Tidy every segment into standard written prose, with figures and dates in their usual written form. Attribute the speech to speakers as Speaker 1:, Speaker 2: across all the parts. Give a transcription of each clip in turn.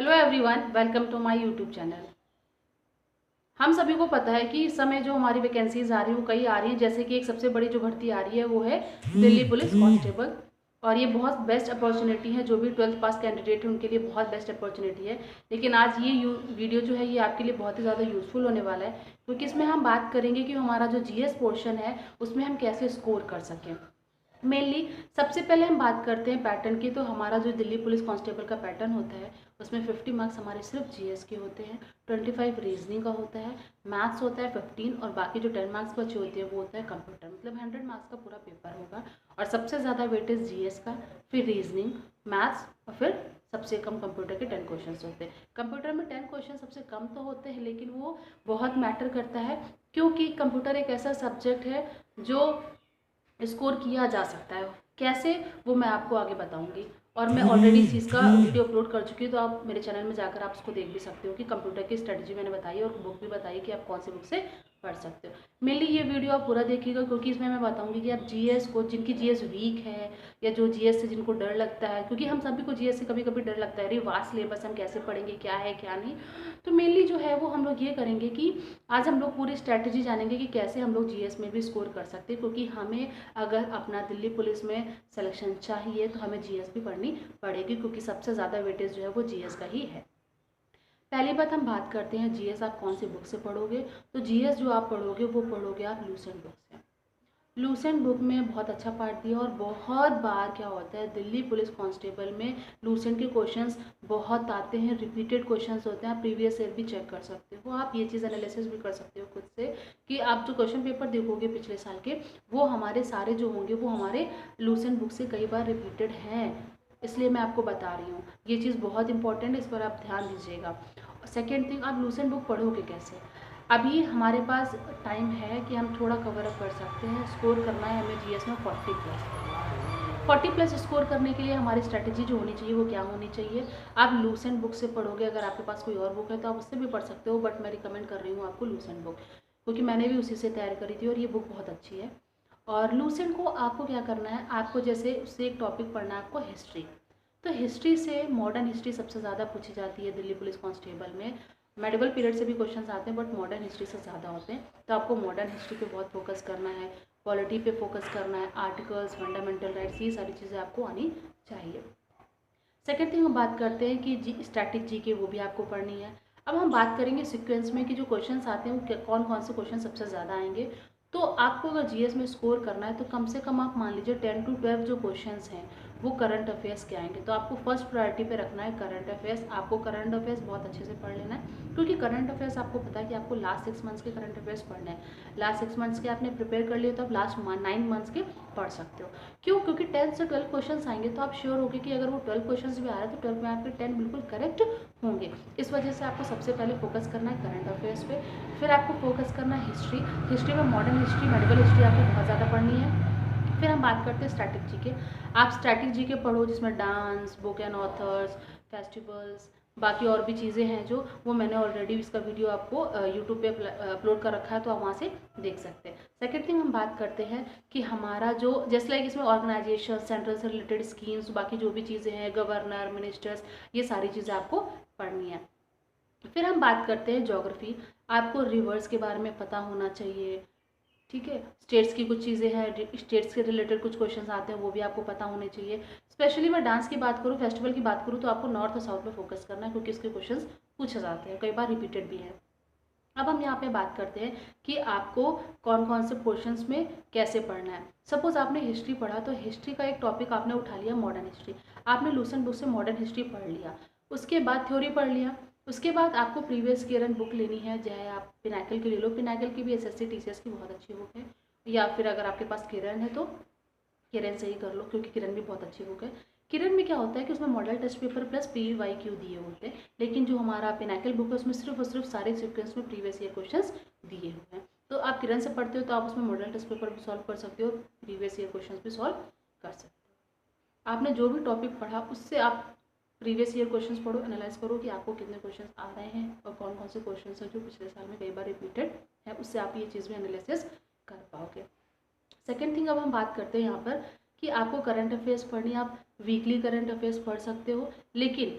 Speaker 1: Hello everyone, welcome to my YouTube channel. हम सभी को पता है कि इस समय जो हमारी वैकेंसीज आ रही है वो कई आ रही हैं। जैसे कि एक सबसे बड़ी जो भर्ती आ रही है वो है दिल्ली पुलिस कांस्टेबल, और ये बहुत बेस्ट अपॉर्चुनिटी है। जो भी 12th पास कैंडिडेट है उनके लिए बहुत बेस्ट अपॉर्चुनिटी है। लेकिन आज ये वीडियो जो है ये आपके लिए बहुत ही ज़्यादा यूजफुल होने वाला है, क्योंकि इसमें हम बात करेंगे कि हमारा जो जीएस पोर्शन है उसमें हम कैसे स्कोर कर सकें। मेनली सबसे पहले हम बात करते हैं पैटर्न की। तो हमारा जो दिल्ली पुलिस कांस्टेबल का पैटर्न होता है उसमें 50 मार्क्स हमारे सिर्फ जीएस के होते हैं, 25 रीजनिंग का होता है, मैथ्स होता है 15, और बाकी जो 10 मार्क्स बचे होते हैं वो होता है कंप्यूटर। मतलब 100 मार्क्स का पूरा पेपर होगा, और सबसे ज़्यादा वेटेज जीएस का, फिर रीजनिंग, मैथ्स, और फिर सबसे कम कंप्यूटर के 10 क्वेश्चन होते हैं। कंप्यूटर में 10 क्वेश्चन सबसे कम तो होते हैं, लेकिन वो बहुत मैटर करता है, क्योंकि कंप्यूटर एक ऐसा सब्जेक्ट है जो स्कोर किया जा सकता है। कैसे, वो मैं आपको आगे बताऊंगी। और मैं ऑलरेडी इस चीज़ का वीडियो अपलोड कर चुकी हूँ, तो आप मेरे चैनल में जाकर आप उसको देख भी सकते हो कि कंप्यूटर की स्ट्रेटजी मैंने बताई और बुक भी बताई कि आप कौन सी बुक से पढ़ सकते हो। मेनली ये वीडियो आप पूरा देखिएगा, क्योंकि इसमें मैं बताऊंगी कि आप जीएस को, जिनकी जीएस वीक है या जो जीएस से जिनको डर लगता है, क्योंकि हम सभी को जीएस से कभी कभी डर लगता है, अरे वास्ट सिलेबस हम कैसे पढ़ेंगे, क्या है क्या नहीं। तो मेनली जो है वो हम लोग ये करेंगे कि आज हम लोग पूरी स्ट्रैटेजी जानेंगे कि कैसे हम लोग जीएस में भी स्कोर कर सकते हैं। क्योंकि हमें अगर अपना दिल्ली पुलिस में सिलेक्शन चाहिए तो हमें जीएस भी पढ़नी पड़ेगी, क्योंकि सबसे ज़्यादा वेटेज जो है वो जीएस का ही है। पहली बात हम बात करते हैं जीएस आप कौन सी बुक से पढ़ोगे। तो जीएस जो आप पढ़ोगे वो पढ़ोगे आप लूसेंट बुक से। लूसेंट बुक में बहुत अच्छा पार्ट दिया, और बहुत बार क्या होता है दिल्ली पुलिस कांस्टेबल में लूसेंट के क्वेश्चंस बहुत आते हैं, रिपीटेड क्वेश्चंस होते हैं। आप प्रीवियस ईयर भी चेक कर सकते हो, आप ये चीज़ एनालिसिस भी कर सकते हो खुद से कि आप जो क्वेश्चन पेपर देखोगे पिछले साल के, वो हमारे सारे जो होंगे वो हमारे लूसेंट बुक से कई बार रिपीटेड हैं। इसलिए मैं आपको बता रही हूँ, ये चीज़ बहुत इंपॉर्टेंट है, इस पर आप ध्यान दीजिएगा। सेकेंड थिंग, आप लूसेंट बुक पढ़ोगे कैसे। अभी हमारे पास टाइम है कि हम थोड़ा कवर अप कर सकते हैं। स्कोर करना है हमें जीएस में 40 प्लस स्कोर करने के लिए हमारी स्ट्रैटेजी जो होनी चाहिए वो क्या होनी चाहिए। आप लूसेंट बुक से पढ़ोगे, अगर आपके पास कोई और बुक है तो आप उससे भी पढ़ सकते हो, बट मैं रिकमेंड कर रही हूँ आपको लूसेंट बुक, क्योंकि मैंने भी उसी से तैयारी करी थी और ये बुक बहुत अच्छी है। और लूसेंट को आपको क्या करना है, आपको जैसे उससे एक टॉपिक पढ़ना है, आपको हिस्ट्री। तो हिस्ट्री से मॉडर्न हिस्ट्री सबसे ज़्यादा पूछी जाती है दिल्ली पुलिस कांस्टेबल में। मेडिवल पीरियड से भी क्वेश्चंस आते हैं, बट मॉडर्न हिस्ट्री से ज़्यादा होते हैं। तो आपको मॉडर्न हिस्ट्री पे बहुत फोकस करना है, पॉलिटी पे फोकस करना है, आर्टिकल्स, फंडामेंटल राइट्स, ये सारी चीज़ें आपको आनी चाहिए। सेकेंड थिंग हम बात करते हैं कि जी स्टैटिक जी के, वो भी आपको पढ़नी है। अब हम बात करेंगे सीक्वेंस में कि जो क्वेश्चंस आते हैं वो कौन कौन से क्वेश्चन सबसे ज़्यादा आएंगे। तो आपको अगर जीएस में स्कोर करना है तो कम से कम आप मान लीजिए 10 to 12 जो क्वेश्चंस हैं वो करंट अफेयर्स के आएंगे। तो आपको फर्स्ट प्रायोरिटी पे रखना है करंट अफेयर्स। आपको करंट अफेयर्स बहुत अच्छे से पढ़ लेना है, क्योंकि करंट अफेयर्स आपको पता है कि आपको लास्ट 6 मंथ्स के करंट अफेयर्स पढ़ने हैं। लास्ट 6 मंथ्स के आपने प्रिपेयर कर लिए तो आप लास्ट 9 मंथ्स के पढ़ सकते हो। क्यों? क्योंकि 10 से 12 क्वेश्चन आएंगे तो आप श्योर होगे कि अगर वो 12 क्वेश्चन भी आ रहा है तो 12 में आपके 10 बिल्कुल करेक्ट होंगे। इस वजह से आपको सबसे पहले फोकस करना है करंट अफेयर्स पे, फिर आपको फोकस करना है हिस्ट्री। हिस्ट्री में मॉडर्न हिस्ट्री, मेडिकल हिस्ट्री आपको बहुत ज़्यादा पढ़नी है। फिर हम बात करते हैं स्टैटिक जी के। आप स्टैटिक जी के पढ़ो, जिसमें dance, book and authors, festivals, बाकी और भी चीज़ें हैं जो, वो मैंने ऑलरेडी इसका वीडियो आपको यूट्यूब पे अपलोड कर रखा है, तो आप वहाँ से देख सकते हैं। सेकेंड थिंग हम बात करते हैं कि हमारा जो जैसे लाइक इसमें ऑर्गेनाइजेशन, सेंट्रल से रिलेटेड स्कीम्स, बाकी जो भी चीज़ें हैं, गवर्नर, मिनिस्टर्स, ये सारी चीज़ें आपको पढ़नी है। फिर हम बात करते हैं ज्योग्राफी। आपको रिवर्स के बारे में पता होना चाहिए, ठीक है। स्टेट्स की कुछ चीज़ें हैं, स्टेट्स के रिलेटेड कुछ क्वेश्चंस आते हैं, वो भी आपको पता होने चाहिए। स्पेशली मैं डांस की बात करूँ, फेस्टिवल की बात करूँ, तो आपको नॉर्थ और साउथ में फोकस करना है, क्योंकि इसके क्वेश्चंस पूछे जाते हैं, कई बार रिपीटेड भी है। अब हम यहाँ पे बात करते हैं कि आपको कौन कौन से पोर्शंस में कैसे पढ़ना है। सपोज आपने हिस्ट्री पढ़ा, तो हिस्ट्री का एक टॉपिक आपने उठा लिया मॉडर्न हिस्ट्री। आपने लूसेंट बुक से मॉडर्न हिस्ट्री पढ़ लिया, उसके बाद थ्योरी पढ़ लिया। उसके बाद आपको प्रीवियस ईयर बुक लेनी है, चाहे आप पिनाकल की ले लो। पिनाकल की भी एसएससी टीसीएस की बहुत अच्छी बुक है, या फिर अगर आपके पास किरण है तो किरण से ही कर लो, क्योंकि किरण भी बहुत अच्छी बुक है। किरण में क्या होता है कि उसमें model test paper plus PYQ दिए होते हैं, लेकिन जो हमारा पिनाकल बुक है उसमें सिर्फ और सिर्फ सारे सीक्वेंस में प्रीवियस ईयर क्वेश्चंस दिए हुए हैं। तो आप किरण से पढ़ते हो तो आप उसमें मॉडल टेस्ट पेपर भी सॉल्व कर सकते हो, प्रीवियस ईयर क्वेश्चंस भी सॉल्व कर सकते हो। आपने जो भी टॉपिक पढ़ा उससे आप प्रीवियस ईयर क्वेश्चंस पढ़ो, एनालाइज करो कि आपको कितने क्वेश्चंस आ रहे हैं और कौन कौन से क्वेश्चंस हैं जो पिछले साल में कई बार रिपीटेड है, उससे आप ये चीज़ भी एनालिसिस कर पाओगे। सेकेंड थिंग अब हम बात करते हैं यहाँ पर कि आपको करंट अफेयर्स पढ़नी है। आप वीकली करंट अफेयर्स पढ़ सकते हो, लेकिन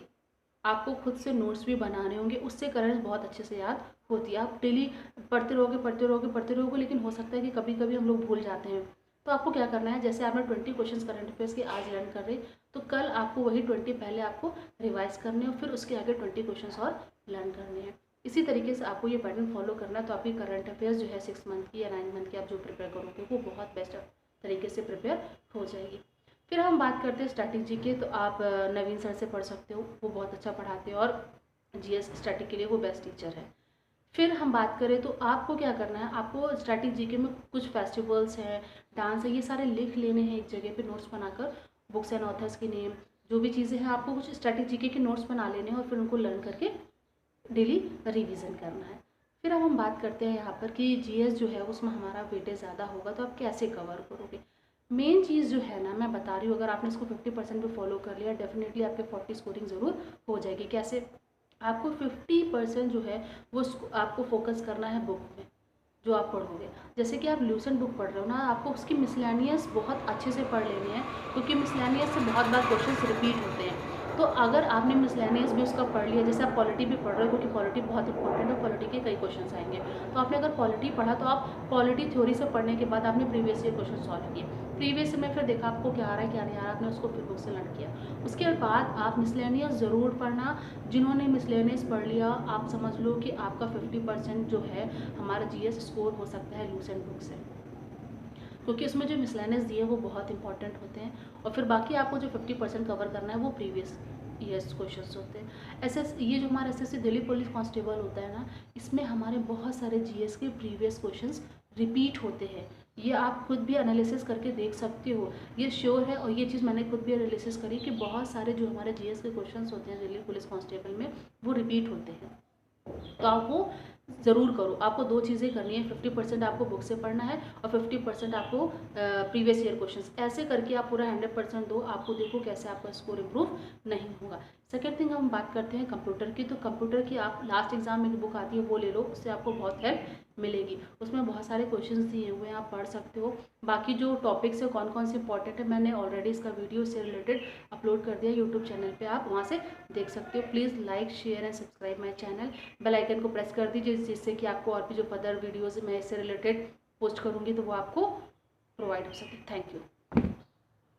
Speaker 1: आपको खुद से नोट्स भी बनाने होंगे, उससे करंट बहुत अच्छे से याद होती है। आप डेली पढ़ते रहोगे पढ़ते रहोगे पढ़ते रहोगे, लेकिन हो सकता है कि कभी कभी हम लोग भूल जाते हैं। तो आपको क्या करना है, जैसे आपने 20 क्वेश्चन करंट अफेयर्स के आज लर्न कर रहे, तो कल आपको वही 20 पहले आपको रिवाइज करने और फिर उसके आगे 20 क्वेश्चन और लर्न करने हैं। इसी तरीके से आपको ये पैटर्न फॉलो करना है, तो आपकी करंट अफेयर्स जो है 6 मंथ की या 9 मंथ की आप जो प्रिपेयर करोगे वो बहुत बेस्ट तरीके से प्रिपेयर हो जाएगी। फिर हम बात करते हैं स्ट्रैटेजी के, तो आप नवीन सर से पढ़ सकते हो, वो बहुत अच्छा पढ़ाते हैं और जीएस स्टैटिक के लिए वो बेस्ट टीचर है। फिर हम बात करें तो आपको क्या करना है, आपको स्ट्रैटेजी के में कुछ फेस्टिवल्स हैं, डांस है, ये सारे लिख लेने हैं एक जगह पे नोट्स बनाकर, बुक्स एंड ऑथर्स के नेम, जो भी चीज़ें हैं आपको कुछ स्ट्रैटेजी के नोट्स बना लेने हैं और फिर उनको लर्न करके डेली रिवीजन करना है। फिर अब हम बात करते हैं यहाँ पर कि जीएस जो है उसमें हमारा वेटेज ज़्यादा होगा, तो आप कैसे कवर करोगे। मेन चीज़ जो है ना, मैं बता रही हूँ, अगर आपने इसको 50% भी फॉलो कर लिया, डेफिनेटली आपके 40 स्कोरिंग ज़रूर हो जाएगी। कैसे, आपको 50% जो है वो आपको फोकस करना है बुक में जो आप पढ़ोगे। जैसे कि आप लूसेंट बुक पढ़ रहे हो ना, आपको उसकी मिसलेनियस बहुत अच्छे से पढ़ लेनी है, क्योंकि मिसलेनियस से बहुत बार क्वेश्चंस रिपीट होते हैं। तो अगर आपने मिसलेनियस भी उसका पढ़ लिया, जैसे आप पॉलिटी भी पढ़ रहे हो, क्योंकि पॉलिटी बहुत इंपॉर्टेंट है, पॉलिटी के कई क्वेश्चन आएंगे, तो आपने अगर पॉलिटी पढ़ा तो आप पॉलिटी थ्योरी से पढ़ने के बाद आपने प्रीवियस ईयर क्वेश्चन सॉल्व किए, प्रीवियस में फिर देखा आपको क्या आ रहा है क्या नहीं आ रहा, आपने उसको फिर बुक से लर्न किया। उसके बाद आप मिसलेनियस ज़रूर पढ़ना। जिन्होंने मिसलेनियस पढ़ लिया, आप समझ लो कि आपका 50% जो है हमारा जीएस स्कोर हो सकता है लूसेंट बुक से, क्योंकि उसमें जो मिसलेनियस दिए वो बहुत इंपॉर्टेंट होते हैं। और फिर बाकी आपको जो 50% कवर करना है वो प्रीवियस ईयर्स क्वेश्चंस होते हैं। ये जो हमारा एसएससी दिल्ली पुलिस कांस्टेबल होता है ना, इसमें हमारे बहुत सारे जीएस के प्रीवियस क्वेश्चंस रिपीट होते हैं। ये आप खुद भी एनालिसिस करके देख सकते हो, ये श्योर है। और ये चीज़ मैंने खुद भी एनालिसिस करी कि बहुत सारे जो हमारे जीएस के क्वेश्चंस होते हैं दिल्ली पुलिस कांस्टेबल में, वो रिपीट होते हैं। तो आप वो ज़रूर करो। आपको दो चीज़ें करनी है, 50% आपको बुक से पढ़ना है और 50% आपको प्रीवियस ईयर क्वेश्चंस। ऐसे करके आप पूरा 100% दो, आपको देखो कैसे आपका स्कोर इम्प्रूव नहीं होगा। सेकेंड थिंग, हम बात करते हैं कंप्यूटर की। तो कंप्यूटर की आप लास्ट एग्जाम में जो बुक आती है वो ले लो, उससे आपको बहुत हेल्प मिलेगी। उसमें बहुत सारे क्वेश्चंस दिए हुए हैं, आप पढ़ सकते हो। बाकी जो टॉपिक्स है कौन कौन से इंपॉर्टेंट है, मैंने ऑलरेडी इसका वीडियो से रिलेटेड अपलोड कर दिया यूट्यूब चैनल पे, आप वहाँ से देख सकते हो। Please like share and subscribe my channel, bell icon को प्रेस कर दीजिए, जिससे कि आपको और भी जो फर्दर वीडियोज़ मैं इससे रिलेटेड पोस्ट करूँगी तो वो आपको प्रोवाइड हो सके। Thank you.